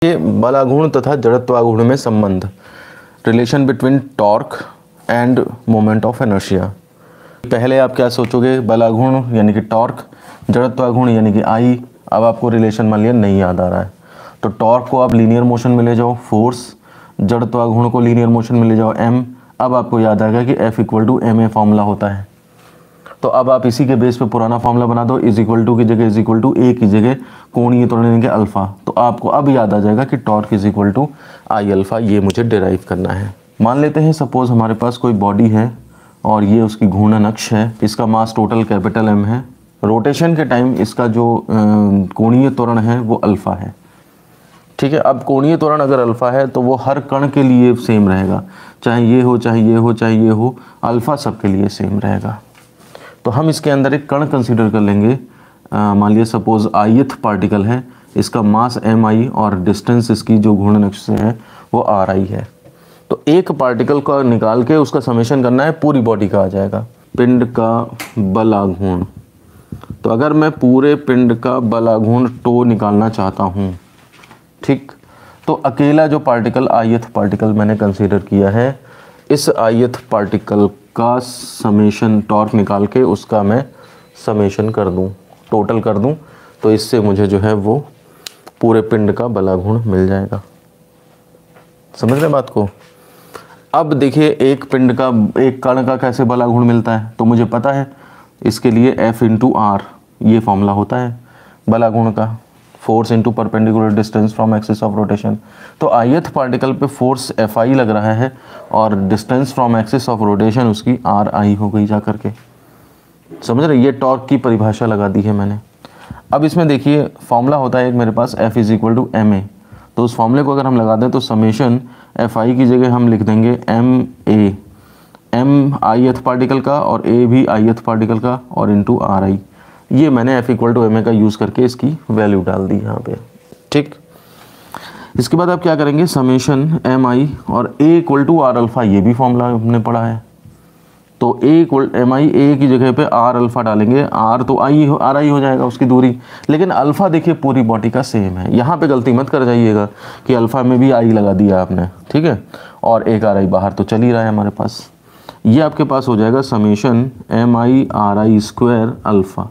ये बलाघूर्ण तथा जड़त्वाघूर्ण में संबंध, relation between torque end moment of inertia. पहले आप क्या सोचोगे, बलाघूर्ण यानी कि टॉर्क, जड़त्वाघूर्ण यानी कि आई। अब आपको रिलेशन मान लिया नहीं याद आ रहा है, तो टॉर्क को आप लीनियर मोशन में ले जाओ फोर्स, जड़त्वाघूर्ण को लीनियर मोशन में ले जाओ एम। अब आपको याद आ गया कि F = ma फॉर्मूला होता है। तो अब आप इसी के बेस पे पुराना फॉर्मूला बना दो, इज इक्वल टू की जगह इज इक्वल टू ए की जगह कोणीय त्वरण यानी कि अल्फा। तो आपको अब याद आ जाएगा कि torque is equal to I alpha, ये मुझे डिराइव करना है। मान लेते हैं सपोज हमारे पास कोई बॉडी है और ये उसकी घूर्णन अक्ष है, इसका मास टोटल कैपिटल M है, रोटेशन के टाइम इसका जो कोणीय त्वरण है वो अल्फा है। ठीक है, अब कोणीय त्वरण अगर अल्फा है तो वो हर कण के लिए सेम रहेगा, चाहे ये हो चाहे ये हो चाहे ये हो, अल्फा सबके लिए सेम रहेगा। तो हम इसके अंदर एक कण कंसीडर कर लेंगे, मान लिया सपोज ith पार्टिकल है, इसका मास mi और डिस्टेंस इसकी जो घूर्णन अक्ष से है वो ri है। तो एक पार्टिकल का निकाल के उसका समेशन करना है, पूरी बॉडी का आ जाएगा। पिंड का बलाघूर्ण, तो अगर मैं पूरे पिंड का बलाघूर्ण टो निकालना चाहता हूँ, ठीक, तो अकेला जो पार्टिकल ith पार्टिकल मैंने कंसीडर किया है, इस ith पार्टिकल का समेशन टॉर्क निकाल के उसका मैं समेशन कर दूं, टोटल कर दूं, तो इससे मुझे जो है वो पूरे पिंड का बलाघूर्ण मिल जाएगा। समझ रहे बात को? अब देखिए एक पिंड का, एक कण का कैसे बलाघूर्ण मिलता है, तो मुझे पता है इसके लिए F × R ये फॉर्मूला होता है बलाघूर्ण का, force into perpendicular distance from axis of rotation. तो ith पार्टिकल पे फोर्स Fi लग रहा है और distance from axis of rotation उसकी Ri हो गई जा करके। समझ रहे, ये टॉर्क की परिभाषा लगा दी है मैंने। अब इसमें देखिए फॉर्मूला होता है एक मेरे पास F = ma, तो उस फॉर्मूले को अगर हम लगा दें तो समेशन Fi की जगह हम लिख देंगे ma, m ith पार्टिकल का और a भी ith पार्टिकल का और इंटू Ri। ये मैंने F = ma का यूज़ करके इसकी वैल्यू डाल दी यहाँ पे। ठीक, इसके बाद आप क्या करेंगे, समेशन mi और a = r अल्फ़ा, ये भी फॉर्मूला हमने पढ़ा है। तो mi a की जगह पे r अल्फ़ा डालेंगे, r तो ri हो जाएगा उसकी दूरी, लेकिन अल्फ़ा देखिए पूरी बॉडी का सेम है। यहाँ पे गलती मत कर जाइएगा कि अल्फ़ा में भी i लगा दिया आपने, ठीक है, और एक ri बाहर तो चल ही रहा है हमारे पास। ये आपके पास हो जाएगा समेशन mi ri² अल्फ़ा।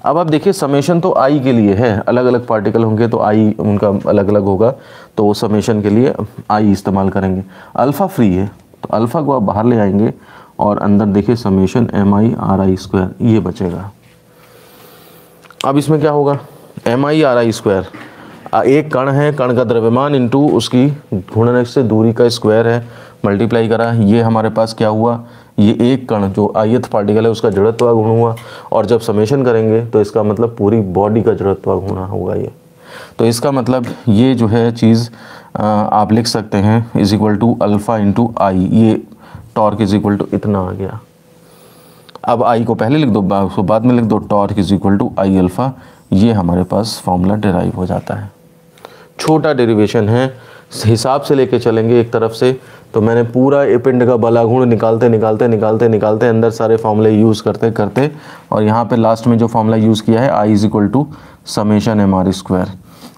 अब आप देखिए समेशन तो आई के लिए है, अलग अलग पार्टिकल होंगे तो आई उनका अलग अलग होगा, तो वो समेशन के लिए आई इस्तेमाल करेंगे। अल्फ़ा फ्री है तो अल्फ़ा को आप बाहर ले आएंगे और अंदर देखिए समेशन mi ri² ये बचेगा। अब इसमें क्या होगा, mi ri², एक कण है, कण का द्रव्यमान इंटू उसकी घूर्णन अक्ष से दूरी का स्क्वायर है, मल्टीप्लाई करा, ये हमारे पास क्या हुआ, ये एक कण जो ith पार्टिकल है उसका जड़त्वाघूर्ण हुआ, और जब समेशन करेंगे तो इसका मतलब पूरी बॉडी का जड़त्वाघूर्ण होगा ये। तो इसका मतलब ये जो है चीज़ आप लिख सकते हैं is equal to alpha into I, ये टॉर्क इज इक्वल टू इतना आ गया। अब आई को पहले लिख दो, उसको बाद में लिख दो, torque is equal to I alpha, ये हमारे पास फॉर्मूला डिराइव हो जाता है। छोटा डेरिवेशन है, हिसाब से लेके चलेंगे एक तरफ से, तो मैंने पूरा ए पिंड का बलाघूर्ण निकालते अंदर सारे फॉर्मूले यूज़ करते और यहाँ पे लास्ट में जो फॉर्मूला यूज़ किया है I = समेशन mr²,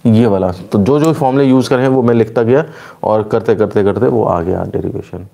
ये वाला। तो जो जो फॉर्मूले यूज़ करे हैं वो मैं लिखता गया और करते वो आ गया डेरिवेशन।